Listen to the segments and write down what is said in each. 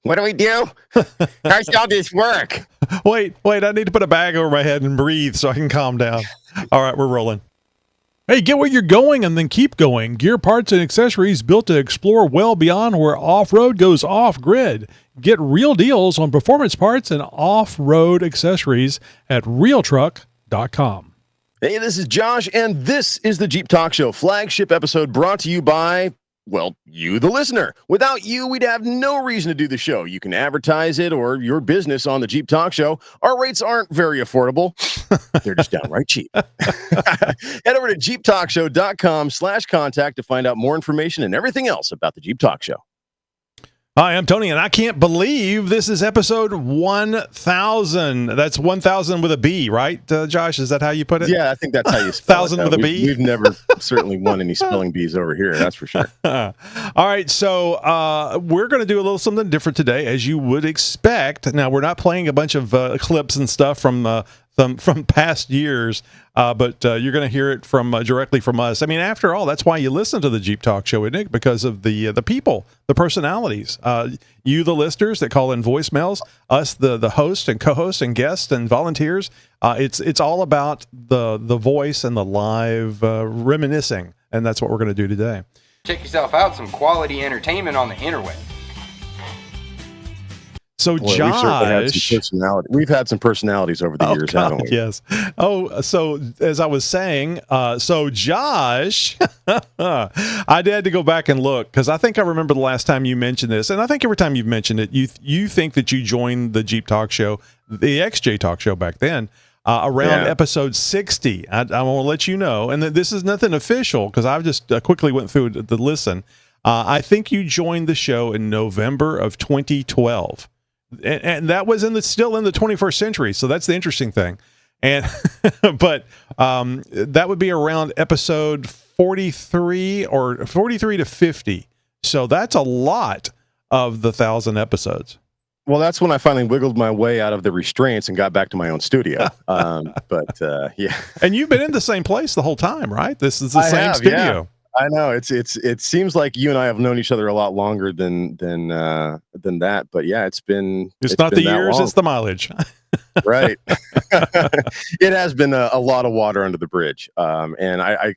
What do we do? How's all this work? Wait, I need to put a bag over my head and breathe so I can calm down. All right, we're rolling. Hey, get where you're going and then keep going. Gear, parts, and accessories built to explore well beyond where off-road goes off-grid. Get real deals on performance parts and off-road accessories at realtruck.com. Hey, this is Josh, and this is the Jeep Talk Show flagship episode brought to you by, well, you, the listener. Without you, we'd have no reason to do the show. You can advertise it or your business on the Jeep Talk Show. Our rates aren't very affordable. They're just downright cheap. Head over to xjtalk.com/contact to find out more information and everything else about the Jeep Talk Show. Hi, I'm Tony, and I can't believe this is episode 1000. That's 1000 with a B, right, Josh? Is that how you put it? Yeah, I think that's how you spell 1000 it. with a B? We've never certainly won any spelling bees over here, that's for sure. All right, so we're going to do a little something different today, as you would expect. Now, we're not playing a bunch of clips and stuff from past years, but you're going to hear it from directly from us. I mean, after all, that's why you listen to the Jeep Talk Show, isn't it? Because of the people, the personalities. You, the listeners that call in voicemails, us, the host and co-hosts and guests and volunteers. It's all about the voice and the live reminiscing, and that's what we're going to do today. Check yourself out, some quality entertainment on the interweb. So, Boy, Josh, we've had some personalities over the years, God, haven't we? Yes. Oh, so as I was saying, so Josh, I had to go back and look because I think I remember the last time you mentioned this, and I think every time you've mentioned it, you think that you joined the Jeep Talk Show, the XJ Talk Show back then, around episode 60. I want to let you know, and this is nothing official because I just quickly went through the listen. I think you joined the show in November of 2012. And that was still in the 21st century, so that's the interesting thing. And but that would be around episode 43 or 43 to 50. So that's a lot of the 1,000 episodes. Well, that's when I finally wiggled my way out of the restraints and got back to my own studio. But yeah. And you've been in the same place the whole time, right? This is the same studio. Yeah. I know it seems like you and I have known each other a lot longer than that, but yeah, it's not been the years, it's the mileage. Right. It has been a lot of water under the bridge. And I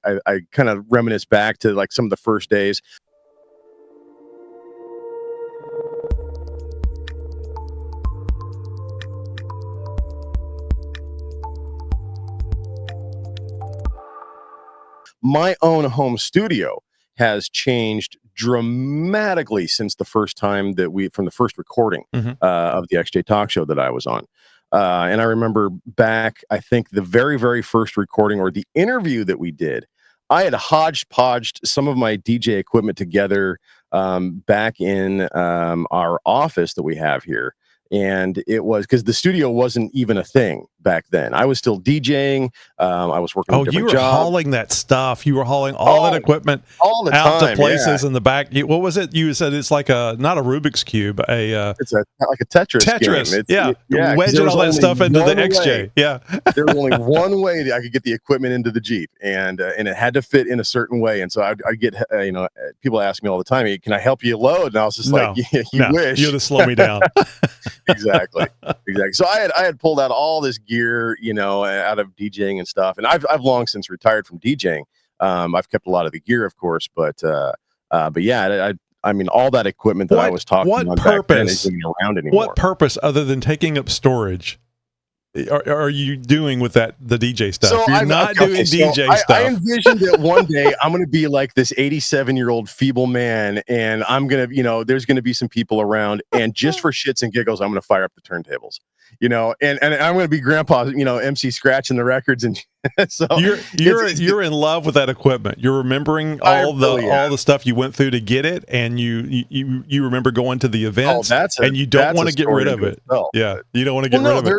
kind of reminisce back to like some of the first days. My own home studio has changed dramatically since the first time from the first recording of the XJ Talk Show that I was on. And I remember back, I think the very, very first recording or the interview that we did, I had hodgepodged some of my DJ equipment together back in our office that we have here. And it was because the studio wasn't even a thing back then. I was still DJing. I was working a different job. Hauling that stuff. You were hauling all that equipment all the out time, to places in the back. What was it? You said it's like not a Rubik's Cube. It's like a Tetris game. Wedging all that stuff into the XJ. Yeah. There was only one way that I could get the equipment into the Jeep, and it had to fit in a certain way. And so I'd get people ask me all the time, "Hey, can I help you load?" And I was just like, "You wish." You had to slow me down. Exactly. So I had pulled out all this gear, out of DJing and stuff, and I've long since retired from DJing. I've kept a lot of the gear, of course, but yeah, I mean, all that equipment that I was talking about back then isn't around anymore. What purpose other than taking up storage are you doing with the DJ stuff? So You're not doing DJ stuff. I envisioned that one day I'm going to be like this 87-year-old feeble man, and I'm going to, there's going to be some people around, and just for shits and giggles, I'm going to fire up the turntables, and I'm going to be grandpa, MC scratching the records, and so you're in love with that equipment. You're remembering all the stuff you went through to get it, and you remember going to the events, and you don't want to get rid of it. Yeah, you don't want to get rid of it.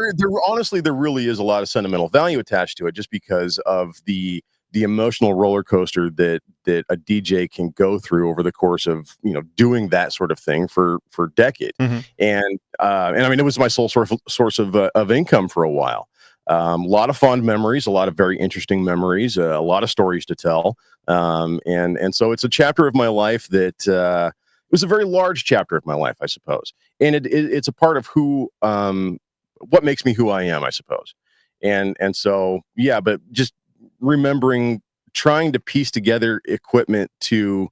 Honestly, there really is a lot of sentimental value attached to it, just because of the emotional roller coaster that a DJ can go through over the course of doing that sort of thing for decades. And I mean, it was my sole source of income for a while. A lot of fond memories, a lot of very interesting memories, a lot of stories to tell. And so it's a chapter of my life that was a very large chapter of my life, I suppose. And it's a part of who, what makes me who I am, I suppose. And so, yeah, but just remembering trying to piece together equipment to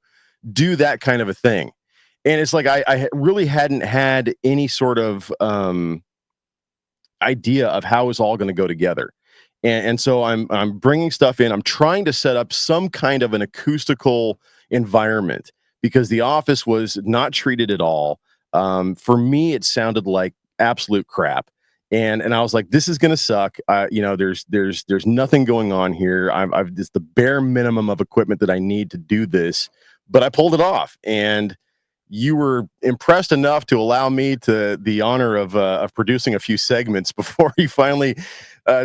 do that kind of a thing. And it's like, I really hadn't had any sort of idea of how it's all going to go together. And so I'm bringing stuff in. I'm trying to set up some kind of an acoustical environment because the office was not treated at all. For me, it sounded like absolute crap. And I was like, this is going to suck. There's nothing going on here. I've just the bare minimum of equipment that I need to do this, but I pulled it off. And you were impressed enough to allow me to the honor of producing a few segments before you finally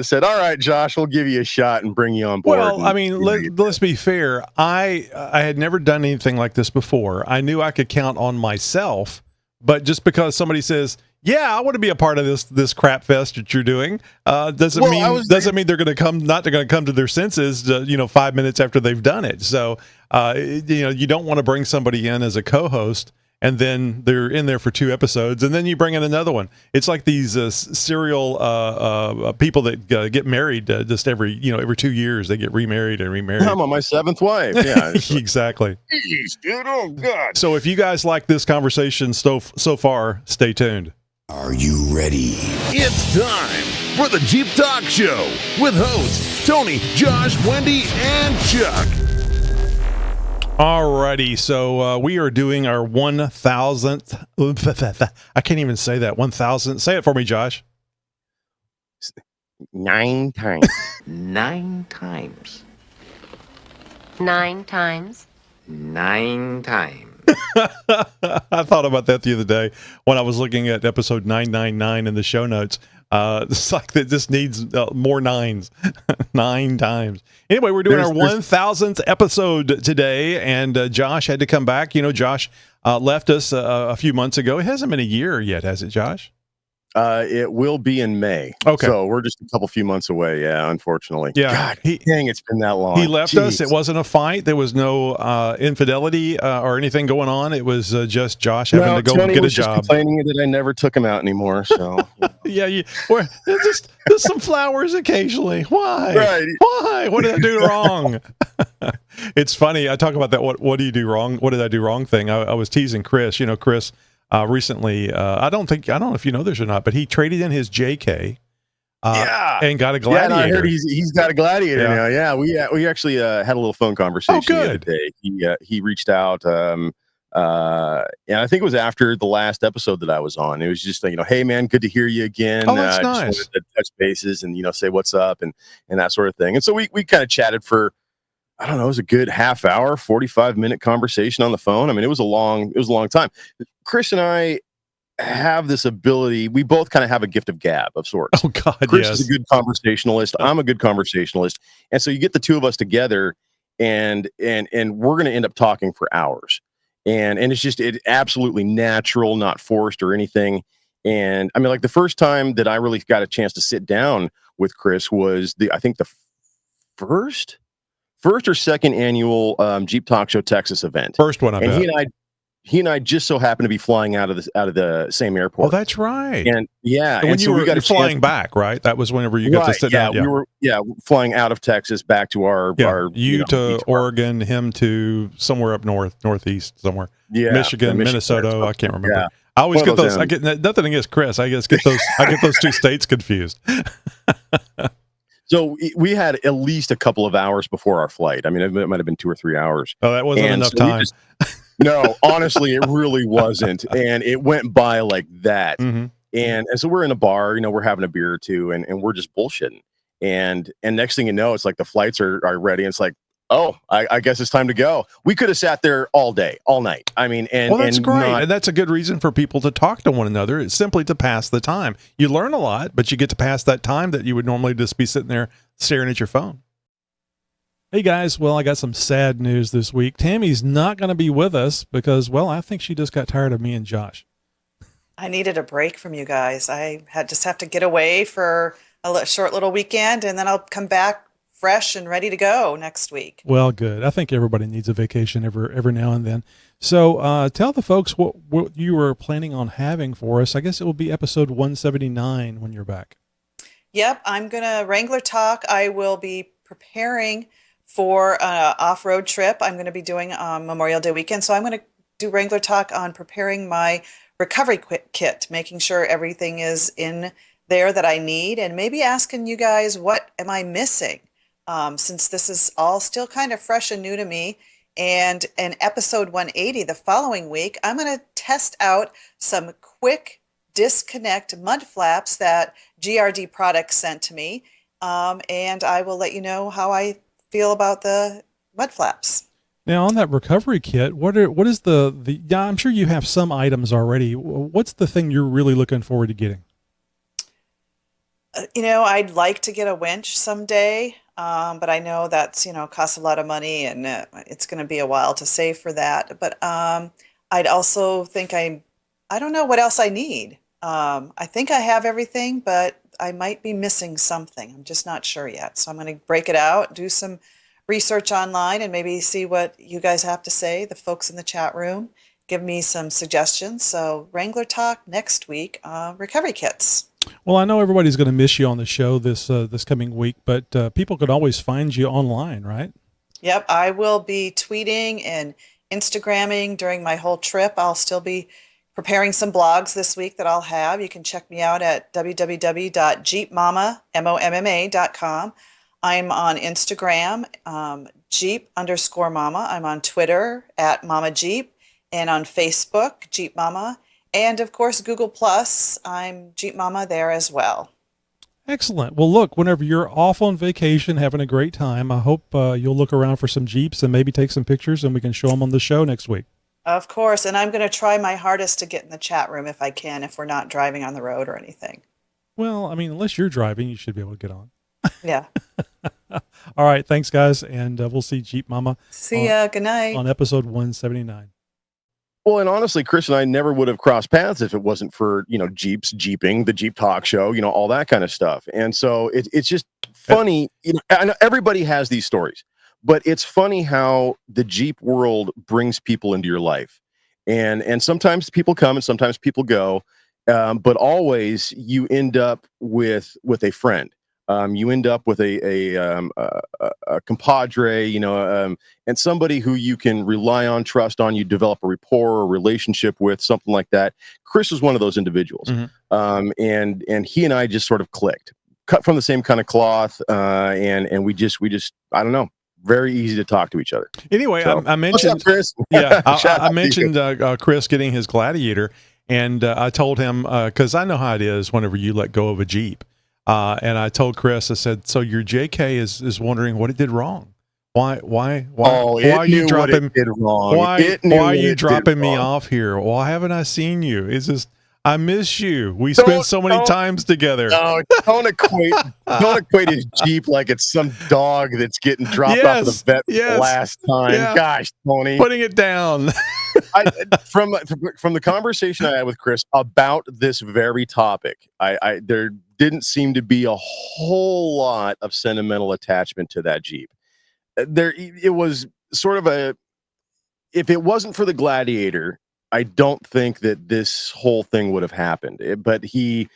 said, all right, Josh, we'll give you a shot and bring you on board. Well, I mean, let's be fair. I had never done anything like this before. I knew I could count on myself, but just because somebody says, yeah, I want to be a part of this crap fest that you're doing, doesn't mean they're going to come to their senses, 5 minutes after they've done it. So, you don't want to bring somebody in as a co-host and then they're in there for 2 episodes and then you bring in another one. It's like these serial people that get married just every 2 years. They get remarried and remarried. I'm on my 7th wife. Yeah, exactly. Jeez, dude, oh God. So if you guys like this conversation so far, stay tuned. Are you ready? It's time for the Jeep Talk Show with hosts Tony, Josh, Wendy, and Chuck. Alrighty, so we are doing our 1,000th. I can't even say that. 1,000. Say it for me, Josh. 9 times. 9 times. 9 times. 9 times. I thought about that the other day when I was looking at episode 999 in the show notes. It's like that just needs more nines. 9 times. Anyway, we're doing our 1,000th episode today, and Josh had to come back. Josh left us a few months ago. It hasn't been a year yet, has it, Josh? It will be in May. Okay. So we're just a few months away. Yeah, unfortunately. Yeah. God, dang, it's been that long. He left us. It wasn't a fight. There was no infidelity or anything going on. It was just Josh having to go Tony get a was just job. Complaining that I never took him out anymore. So yeah, just some flowers occasionally. Why? Right. Why? What did I do wrong? It's funny. I talk about that. What do you do wrong? What did I do wrong thing? I was teasing Chris. Chris. Recently, I don't know if you know this or not, but he traded in his JK, and got a Gladiator. Yeah, I heard he's got a Gladiator now. Yeah, we actually had a little phone conversation the other day. He reached out, and I think it was after the last episode that I was on. It was just hey man, good to hear you again. Oh, that's nice. Just wanted to touch bases and say what's up and that sort of thing. And so we kind of chatted for, I don't know, it was a good half hour, 45-minute conversation on the phone. I mean, it was a long time. Chris and I have this ability. We both kind of have a gift of gab of sorts. Oh God, Chris yes. is a good conversationalist. I'm a good conversationalist. And so you get the two of us together and we're going to end up talking for hours. And it's absolutely natural, not forced or anything. And I mean, like the first time that I really got a chance to sit down with Chris was I think the first or second annual Jeep Talk Show Texas event. First one, I bet. He and I just so happened to be flying out of the same airport. Oh, that's right. And yeah, and when you were flying back, right? That was whenever you got to sit down. Yeah, we were flying out of Texas back to our you to Oregon, him to somewhere up northeast somewhere. Yeah, Michigan, Minnesota. I can't remember. Yeah. I always get those. I get nothing against Chris. I get those two states confused. So we had at least a couple of hours before our flight. I mean, it might have been 2 or 3 hours. Oh, that wasn't enough time. No, honestly, it really wasn't. And it went by like that. Mm-hmm. And so we're in a bar, we're having a beer or two, and we're just bullshitting. And next thing you know, it's like the flights are ready. And it's like, oh, I guess it's time to go. We could have sat there all day, all night. I mean, that's great. And that's a good reason for people to talk to one another. It's simply to pass the time. You learn a lot, but you get to pass that time that you would normally just be sitting there staring at your phone. Hey guys, well, I got some sad news this week. Tammy's not going to be with us because, well, I think she just got tired of me and Josh. I needed a break from you guys. I just have to get away for a short little weekend, and then I'll come back fresh and ready to go next week. Well, good. I think everybody needs a vacation every now and then. So tell the folks what you were planning on having for us. I guess it will be episode 179 when you're back. Yep, I'm going to Wrangler Talk. I will be preparing for an off-road trip I'm going to be doing on Memorial Day weekend. So I'm going to do Wrangler Talk on preparing my recovery kit, making sure everything is in there that I need, and maybe asking you guys, what am I missing? Since this is all still kind of fresh and new to me. And in episode 180, the following week, I'm going to test out some quick disconnect mud flaps that GRD Products sent to me. And I will let you know how I feel about the mud flaps. Now, on that recovery kit, what is the yeah, I'm sure you have some items already. What's the thing you're really looking forward to getting? I'd like to get a winch someday, but I know that's, costs a lot of money, and it's going to be a while to save for that. But I'd also think I don't know what else I need. I think I have everything, but I might be missing something. I'm just not sure yet. So I'm going to break it out, do some research online, and maybe see what you guys have to say, the folks in the chat room. Give me some suggestions. So Wrangler Talk next week, recovery kits. Well, I know everybody's going to miss you on the show this coming week, but people could always find you online, right? Yep, I will be tweeting and Instagramming during my whole trip. I'll still be preparing some blogs this week that I'll have. You can check me out at www.jeepmama.com. I'm on Instagram, Jeep_Mama. I'm on Twitter at Mama Jeep, and on Facebook, Jeep Mama. And of course, Google Plus, I'm Jeep Mama there as well. Excellent. Well, look, whenever you're off on vacation, having a great time, I hope you'll look around for some Jeeps and maybe take some pictures, and we can show them on the show next week. Of course. And I'm going to try my hardest to get in the chat room if I can, if we're not driving on the road or anything. Well, I mean, unless you're driving, you should be able to get on. Yeah. All right. Thanks, guys. And we'll see Jeep Mama. See ya. Good night. On episode 179. Well, and honestly, Chris and I never would have crossed paths if it wasn't for, Jeeps, Jeeping, the Jeep Talk Show, all that kind of stuff. And so it's just funny. I know everybody has these stories, but it's funny how the Jeep world brings people into your life. And sometimes people come and sometimes people go, but always you end up with a friend. You end up with a compadre, and somebody who you can rely on, trust on, you develop a rapport or relationship with, something like that. Chris was one of those individuals. Mm-hmm. And he and I just sort of clicked, cut from the same kind of cloth. And we just, I don't know, very easy to talk to each other. Anyway, so, I mentioned, what's up, Chris? Yeah, I mentioned Chris getting his Gladiator, and I told him, cause I know how it is whenever you let go of a Jeep. And I told Chris, I said, so your JK is wondering what it did wrong. Why are you dropping me off here? Why haven't I seen you? It's just, I miss you. We spent so many times together. No, don't equate his Jeep like it's some dog that's getting dropped off of the vet last time. Yeah. Gosh, Tony. Putting it down. From the conversation I had with Chris about this very topic, there didn't seem to be a whole lot of sentimental attachment to that Jeep. It was sort of if it wasn't for the Gladiator, I don't think that this whole thing would have happened. But he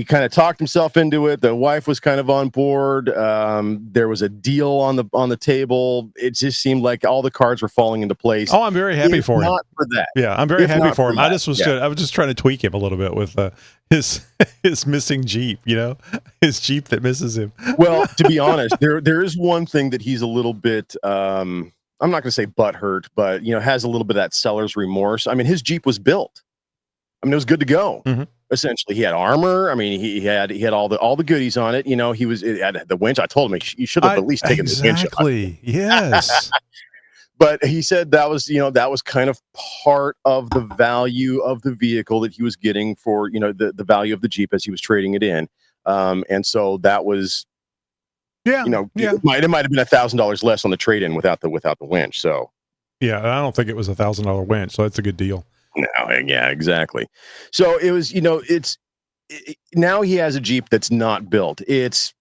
kind of talked himself into it. The wife was kind of on board. There was a deal on the table. It just seemed like all the cards were falling into place. Oh, I'm very happy for him. Not for that. Yeah, I'm very happy for him. I was just trying to tweak him a little bit with his missing Jeep. His Jeep that misses him. Well, to be honest, there is one thing that he's a little bit. I'm not going to say butthurt, but has a little bit of that seller's remorse. I mean, his Jeep was built. I mean, it was good to go. Mm-hmm. Essentially, he had armor. I mean, he had all the goodies on it. It had the winch. I told him you should have at least taken the winch. Exactly. Yes. But he said that was kind of part of the value of the vehicle that he was getting for the value of the Jeep as he was trading it in. And so that was it might have been $1,000 less on the trade-in without the winch. So yeah, I don't think it was $1,000 winch. So that's a good deal. No, yeah, exactly. So it was, now he has a Jeep that's not built. It's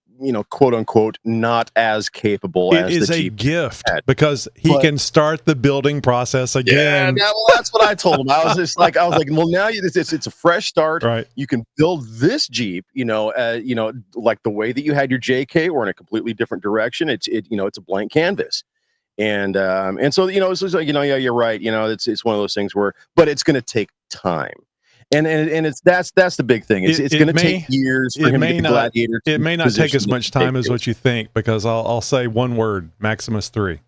quote unquote, not as capable It as is the a Jeep gift had. because he can start the building process again. Yeah, well, that's what I told him. I was like, well, now it's a fresh start. Right. You can build this Jeep, like the way that you had your JK, or in a completely different direction. It's a blank canvas. And so, it's like, yeah, you're right. It's one of those things but it's going to take time. And that's the big thing. It's going to take years for him to get the Gladiator. It may not take as much time as what you think, because I'll say one word: Maximus 3.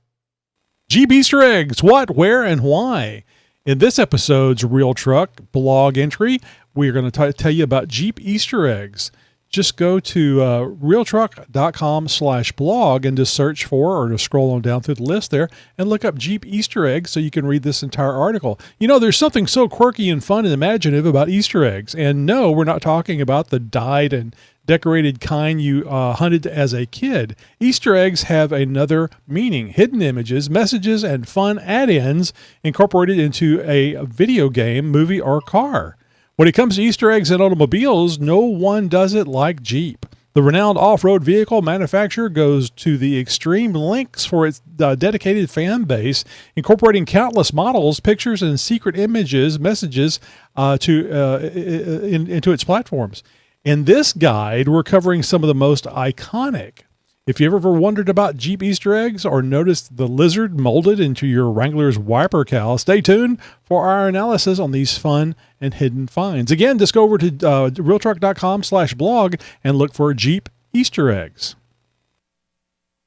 Jeep Easter eggs: what, where, and why. In this episode's Real Truck blog entry, we're going to tell you about Jeep Easter eggs. Just go to realtruck.com/blog and just search for, or just scroll on down through the list there and look up Jeep Easter eggs so you can read this entire article. There's something so quirky and fun and imaginative about Easter eggs. And no, we're not talking about the dyed and decorated kind you hunted as a kid. Easter eggs have another meaning: hidden images, messages, and fun add-ins incorporated into a video game, movie, or car. When it comes to Easter eggs in automobiles, no one does it like Jeep. The renowned off-road vehicle manufacturer goes to the extreme lengths for its dedicated fan base, incorporating countless models, pictures, and secret messages into its platforms. In this guide, we're covering some of the most iconic. If you ever wondered about Jeep Easter eggs or noticed the lizard molded into your Wrangler's wiper cowl, stay tuned for our analysis on these fun and hidden finds. Again, just go over to realtruck.com/blog and look for Jeep Easter eggs.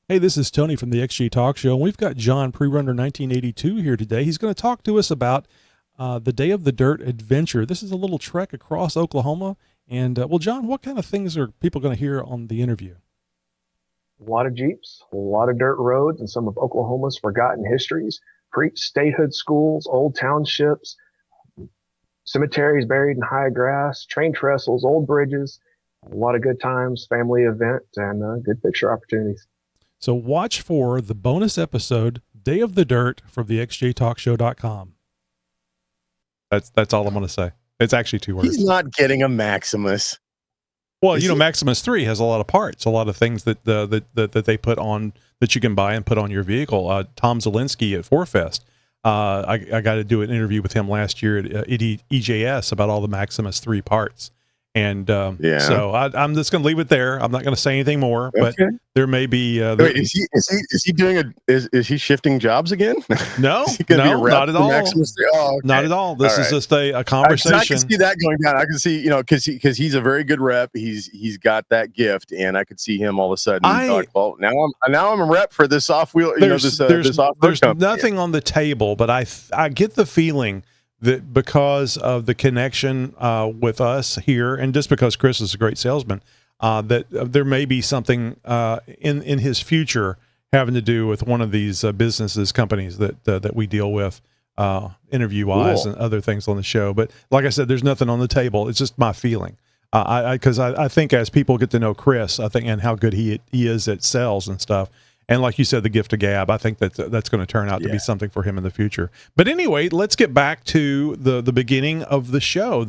Hey, this is Tony from the XG Talk Show, and we've got John, Pre-Runner 1982, here today. He's going to talk to us about the Day of the Dirt adventure. This is a little trek across Oklahoma. And, John, what kind of things are people going to hear on the interview? A lot of Jeeps, a lot of dirt roads, and some of Oklahoma's forgotten histories, pre-statehood schools, old townships, cemeteries buried in high grass, train trestles, old bridges, a lot of good times, family event, and good picture opportunities. So watch for the bonus episode, Day of the Dirt, from the xjtalkshow.com. That's all I'm going to say. It's actually 2 words. He's not getting a Maximus. Well, Maximus 3 has a lot of parts, a lot of things that they put on, that you can buy and put on your vehicle. Tom Zielinski at 4Fest, I got to do an interview with him last year at EJS about all the Maximus 3 parts. And so I'm just going to leave it there. I'm not going to say anything more, but there may be. Wait, is he doing is he shifting jobs again? No, not at all. Okay. Not at all. This is just a conversation. I can see that going down. I can see, because he's a very good rep. He's got that gift, and I could see him all of a sudden. Well, now I'm a rep for this off-wheel. There's nothing on the table, but I get the feeling that because of the connection with us here, and just because Chris is a great salesman, that there may be something in his future having to do with one of these companies that we deal with, interview-wise, and other things on the show. But like I said, there's nothing on the table. It's just my feeling. Because I think as people get to know Chris, and how good he is at sales and stuff, and like you said, the gift of gab, I think that's going to turn out to be something for him in the future. But anyway, let's get back to the beginning of the show.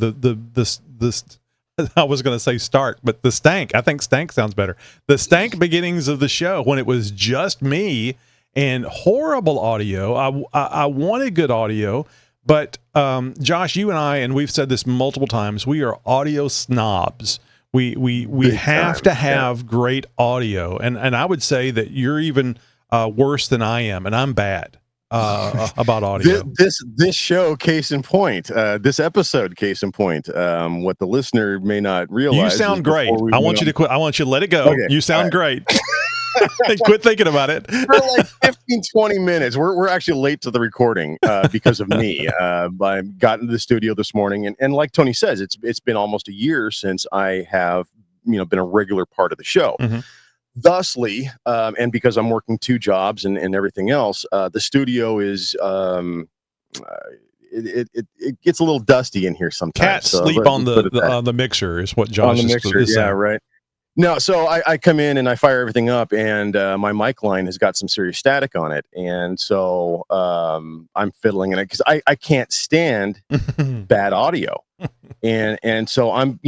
I was going to say start, but the stank. I think stank sounds better. The stank beginnings of the show, when it was just me and horrible audio. I wanted good audio, but Josh, you and I, and we've said this multiple times, we are audio snobs. We have to have great audio, and I would say that you're even worse than I am, and I'm bad about audio. This show, case in point, this episode, case in point. What the listener may not realize. You sound great. I want you to quit. I want you to let it go. Okay. You sound great. Quit thinking about it. For like 15, 20 minutes. We're actually late to the recording because of me. I got into the studio this morning, and like Tony says, it's been almost a year since I have been a regular part of the show. Mm-hmm. Thusly, and because I'm working 2 jobs and everything else, the studio is it gets a little dusty in here sometimes. Cats sleep on the mixer is what Josh on the mixer. is saying. Right. No, so I come in and I fire everything up, and my mic line has got some serious static on it, and so I'm fiddling in it because I can't stand bad audio, and so I'm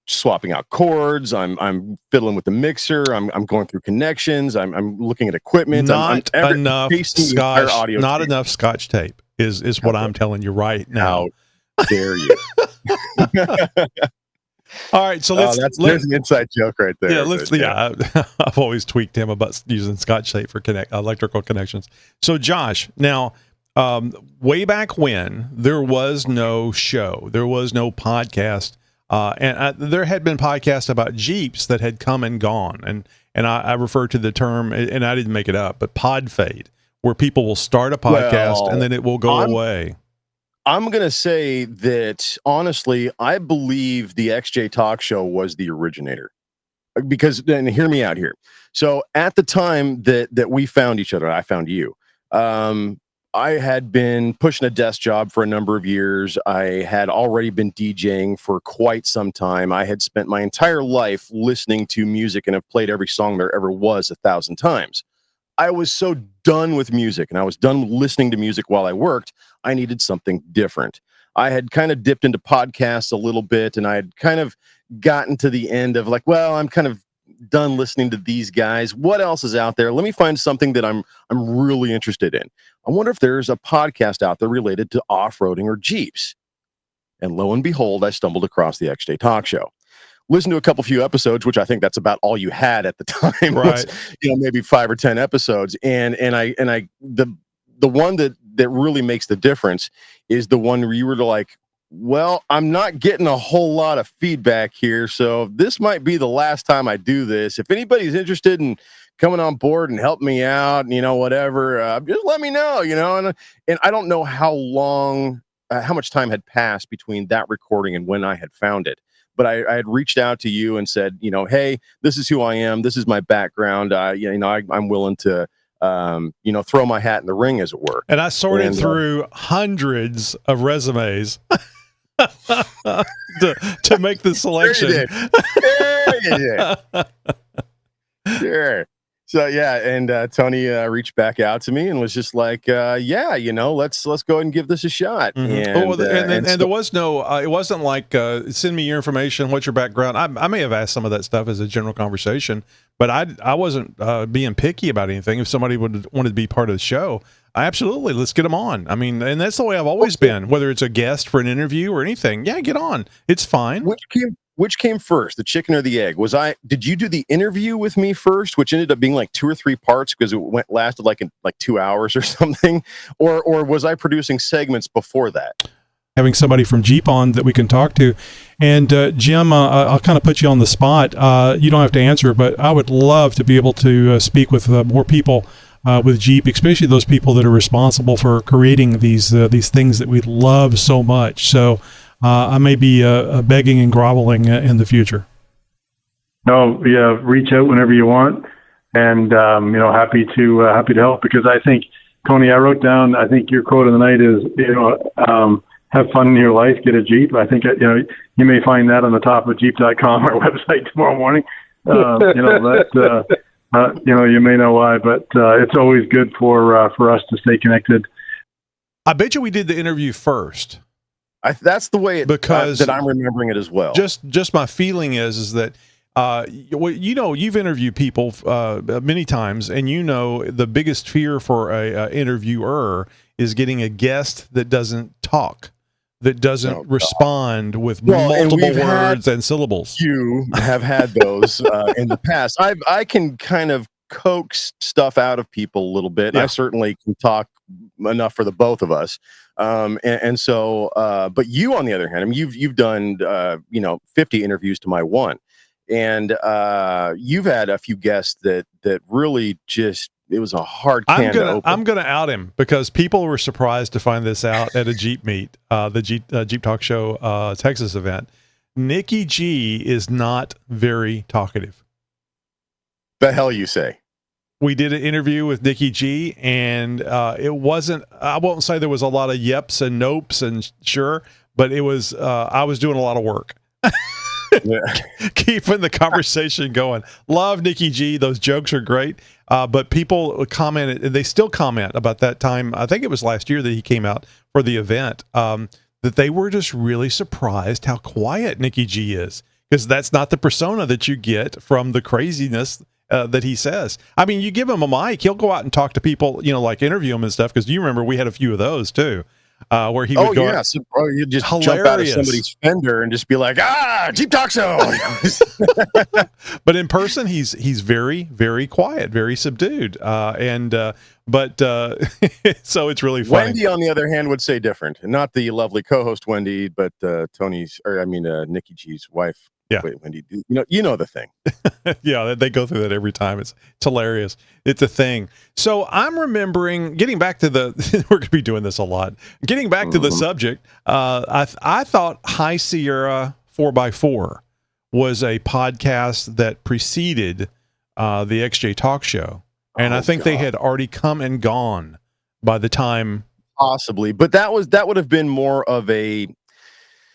swapping out chords. I'm fiddling with the mixer. I'm going through connections. I'm looking at equipment. Not I'm enough chasing the entire scotch. audio Not tape. enough scotch tape is what I'm telling you right now. How dare you? All right, so There's an inside joke right there. Yeah, I've always tweaked him about using scotch tape for electrical connections. So Josh, now way back when there was no show, there was no podcast, and there had been podcasts about Jeeps that had come and gone, and I refer to the term, and I didn't make it up, but pod fade, where people will start a podcast and then it will go away. I'm going to say that, honestly, I believe the XJ Talk Show was the originator. Because, and hear me out here. So at the time that we found each other, I found you. I had been pushing a desk job for a number of years. I had already been DJing for quite some time. I had spent my entire life listening to music and have played every song there ever was 1,000 times. I was so done with music, and I was done listening to music while I worked. I needed something different. I had kind of dipped into podcasts a little bit, and I had kind of gotten to the end of like, well, I'm kind of done listening to these guys. What else is out there? Let me find something that I'm really interested in. I wonder if there's a podcast out there related to off-roading or Jeeps. And lo and behold, I stumbled across the XJ Talk Show. Listened to a couple few episodes, which I think that's about all you had at the time. Right. Was, maybe 5 or 10 episodes. And the one that really makes the difference is the one where you were like, well, I'm not getting a whole lot of feedback here, so this might be the last time I do this. If anybody's interested in coming on board and help me out, whatever, just let me know, and I don't know how long, how much time had passed between that recording and when I had found it. But I had reached out to you and said, hey, this is who I am. This is my background. I'm willing to, throw my hat in the ring, as it were. And I sorted through hundreds of resumes to make the selection. Sure. So yeah, and Tony reached back out to me and was just like, let's go ahead and give this a shot. Mm-hmm. And there was no, it wasn't like send me your information, what's your background. I may have asked some of that stuff as a general conversation, but I wasn't being picky about anything. If somebody wanted to be part of the show, absolutely, let's get them on. I mean, and that's the way I've always been. Whether it's a guest for an interview or anything, yeah, get on. It's fine. Which came first, the chicken or the egg? Did you do the interview with me first, which ended up being like 2 or 3 parts because it lasted like 2 hours or something, or was I producing segments before that? Having somebody from Jeep on that we can talk to. And Jim, I'll kind of put you on the spot. You don't have to answer, but I would love to be able to speak with more people with Jeep, especially those people that are responsible for creating these things that we love so much. So I may be begging and groveling in the future. No, yeah, reach out whenever you want, and happy to help, because I think, Tony, I wrote down, I think your quote of the night is have fun in your life, get a Jeep. I think you may find that on the top of xjtalk.com, our website, tomorrow morning. You may know why, but it's always good for us to stay connected. I bet you we did the interview first. That's the way that I'm remembering it as well. Just my feeling is that you've interviewed people many times, and the biggest fear for a interviewer is getting a guest that doesn't talk, that doesn't respond with multiple words and syllables. You have had those in the past. I can kind of coax stuff out of people a little bit. Yeah. I certainly can talk enough for the both of us. So, but you, on the other hand, I mean, you've done 50 interviews to my one, and you've had a few guests that really just, it was a hard can to open. I'm gonna out him because people were surprised to find this out at a Jeep meet, the Jeep Talk Show Texas event. Nikki G is not very talkative. The hell you say? We did an interview with Nikki G, and it wasn't, I won't say there was a lot of yeps and nopes and sure, but it was, I was doing a lot of work. Keeping the conversation going. Love Nikki G. Those jokes are great. But people commented, and they still comment about that time. I think it was last year that he came out for the event, that they were just really surprised how quiet Nikki G is. because that's not the persona that you get from the craziness that he says. I mean, you give him a mic, he'll go out and talk to people, like interview him and stuff. Because you remember we had a few of those too, where he would go. So, you just hilarious. jump out of somebody's fender and just be like, Jeep Talk Show. But in person, he's very, very quiet, very subdued, but so it's really funny. Wendy, on the other hand, would say different. Not the lovely co-host Wendy, but Nikki G's wife. Yeah. Wait, Wendy, you know the thing. Yeah, they go through that every time. It's hilarious. It's a thing. So I'm remembering getting back to we're going to be doing this a lot. Getting back to the subject, I thought High Sierra 4x4 was a podcast that preceded the XJ Talk Show. And I think they had already come and gone by the time. Possibly. But that would have been more of a.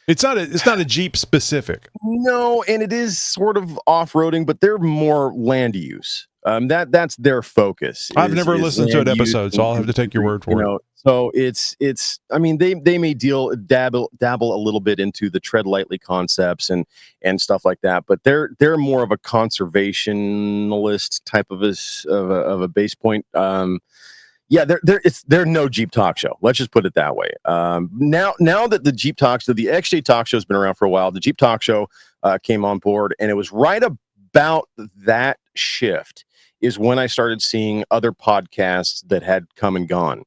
It's not a Jeep specific. No, and it is sort of off-roading, but they're more land use. That's their focus. I've never listened to an episode, so I'll have to take your word for it. So it's. I mean, they may dabble a little bit into the tread lightly concepts and stuff like that, but they're more of a conservationalist type of a base point. Yeah, they're no Jeep Talk Show. Let's just put it that way. Now that the Jeep Talk Show, the XJ Talk Show has been around for a while. The Jeep Talk Show came on board, and it was right about that shift is when I started seeing other podcasts that had come and gone.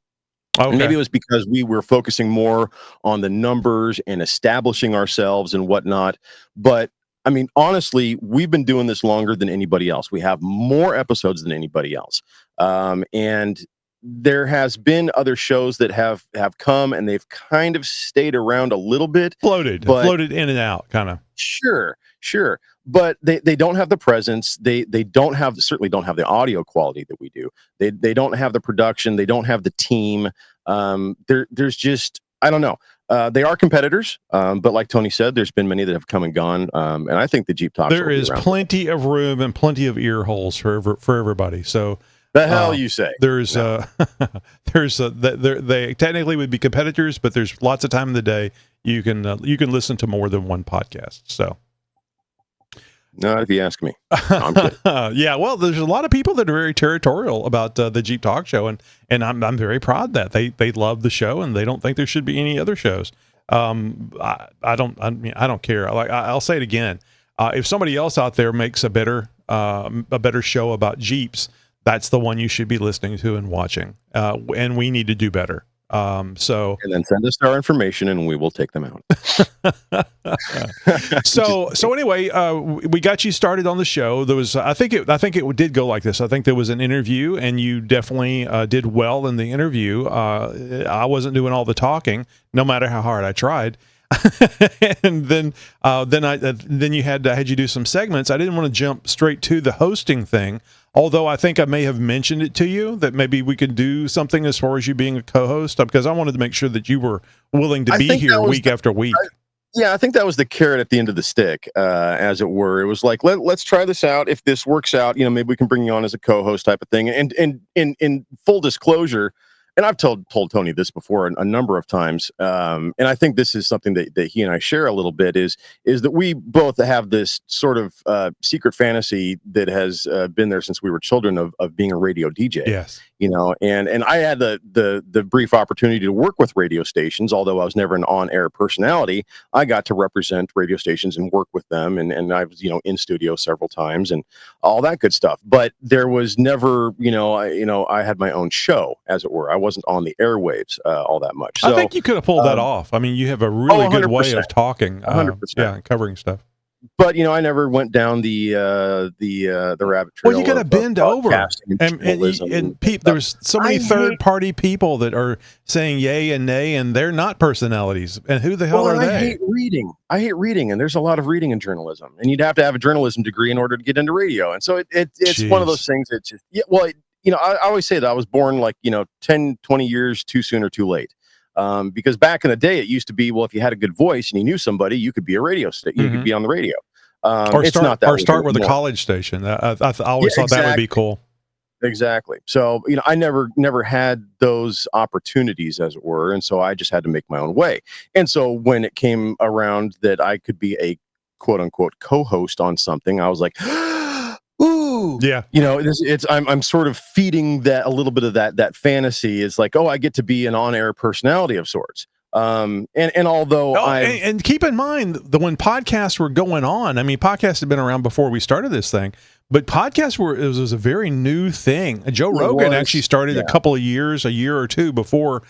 Okay. And maybe it was because we were focusing more on the numbers and establishing ourselves and whatnot. But I mean, honestly, we've been doing this longer than anybody else. We have more episodes than anybody else, and there has been other shows that have come and they've kind of stayed around a little bit, floated in and out, kind of. Sure, but they don't have the presence. They certainly don't have the audio quality that we do. They don't have the production. They don't have the team. There's just, I don't know. They are competitors, but like Tony said, there's been many that have come and gone. And I think the Jeep Talk. There is plenty of room and plenty of ear holes for everybody. So. The hell you say? They technically would be competitors, but there's lots of time in the day you can listen to more than one podcast. So, not if you ask me. No, I'm kidding. Yeah, well, there's a lot of people that are very territorial about the Jeep Talk Show, and I'm very proud that they love the show and they don't think there should be any other shows. I don't care. I'll say it again. If somebody else out there makes a better show about Jeeps, that's the one you should be listening to and watching. And we need to do better. And then send us our information and we will take them out. So anyway, we got you started on the show. There was, I think it did go like this. I think there was an interview and you definitely did well in the interview. I wasn't doing all the talking, no matter how hard I tried. And then you had you do some segments. I didn't want to jump straight to the hosting thing, although I think I may have mentioned it to you that maybe we could do something as far as you being a co-host, because I wanted to make sure that you were willing to be here week after week. I think that was the carrot at the end of the stick, as it were. It was like, let's try this out. If this works out, maybe we can bring you on as a co-host type of thing. And in full disclosure, and I've told Tony this before a number of times, and I think this is something that he and I share a little bit, is that we both have this sort of secret fantasy that has been there since we were children of being a radio DJ. Yes. And I had the brief opportunity to work with radio stations, although I was never an on-air personality. I got to represent radio stations and work with them, and I was in studio several times and all that good stuff. But there was never I had my own show, as it were. I wasn't on the airwaves all that much. So, I think you could have pulled that off. I mean, you have a really good way of talking, 100%, covering stuff. But I never went down the rabbit trail. Well, you got to bend over, and there's so many third-party people that are saying yay and nay, and they're not personalities. And who the hell are they? I hate reading, and there's a lot of reading in journalism, and you'd have to have a journalism degree in order to get into radio. And so it's one of those things that just I always say that I was born 10, 20 years too soon or too late. Because back in the day, it used to be, well, if you had a good voice and you knew somebody, you could be a radio station. You could be on the radio. Or start with a college station. I always thought that would be cool. Exactly. So, I never had those opportunities, as it were. And so I just had to make my own way. And so when it came around that I could be a quote unquote co-host on something, I was like, ooh, yeah, I'm sort of feeding that a little bit of that fantasy. Is like, oh, I get to be an on-air personality of sorts. And although and keep in mind that when podcasts were going on, I mean, podcasts had been around before we started this thing, but podcasts was a very new thing. Joe Rogan actually started a year or two before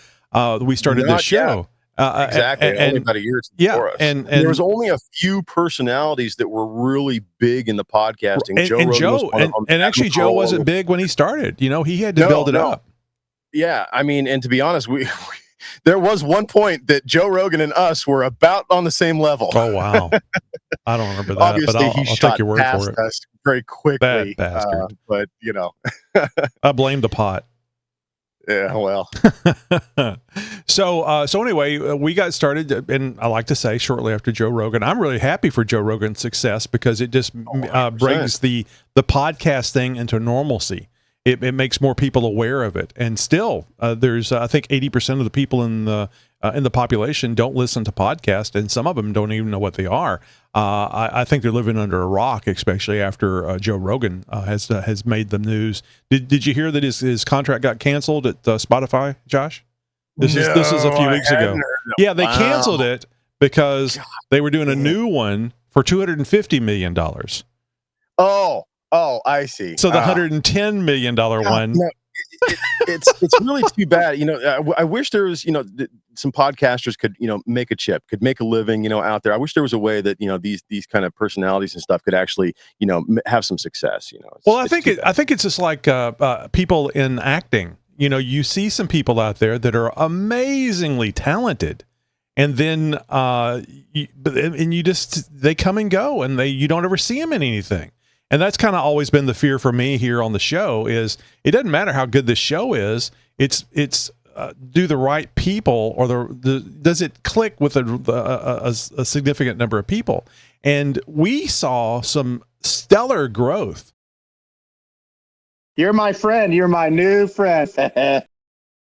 we started this show. Exactly, only about a year before us. And there was only a few personalities that were really big in the podcasting. Joe wasn't big when he started. He had to build it up. Yeah, I mean, and to be honest, there was one point that Joe Rogan and us were about on the same level. Oh wow, I don't remember that. Obviously, but I'll shot take your word past for it. Us very quickly, that bastard. But I blame the pot. Yeah, well. So anyway, we got started, and I like to say shortly after Joe Rogan. I'm really happy for Joe Rogan's success because it just brings the podcast thing into normalcy. It makes more people aware of it, and still, there's I think 80% of the people in the population don't listen to podcasts, and some of them don't even know what they are. I think they're living under a rock, especially after Joe Rogan has made the news. Did you hear that his contract got canceled at Spotify, Josh? This is a few weeks ago. Yeah, they canceled it because they were doing a new one for $250 million. Oh, I see. So the $110 million one. No, it's really too bad. I wish there was, some podcasters could, make a chip, could make a living, out there. I wish there was a way that, these kind of personalities and stuff could actually, have some success. Well, I think it's just like people in acting. You see some people out there that are amazingly talented, and then they come and go, and you don't ever see them in anything. And that's kind of always been the fear for me here on the show is it doesn't matter how good the show is. It's do the right people or does it click with a significant number of people? And we saw some stellar growth. You're my friend. You're my new friend.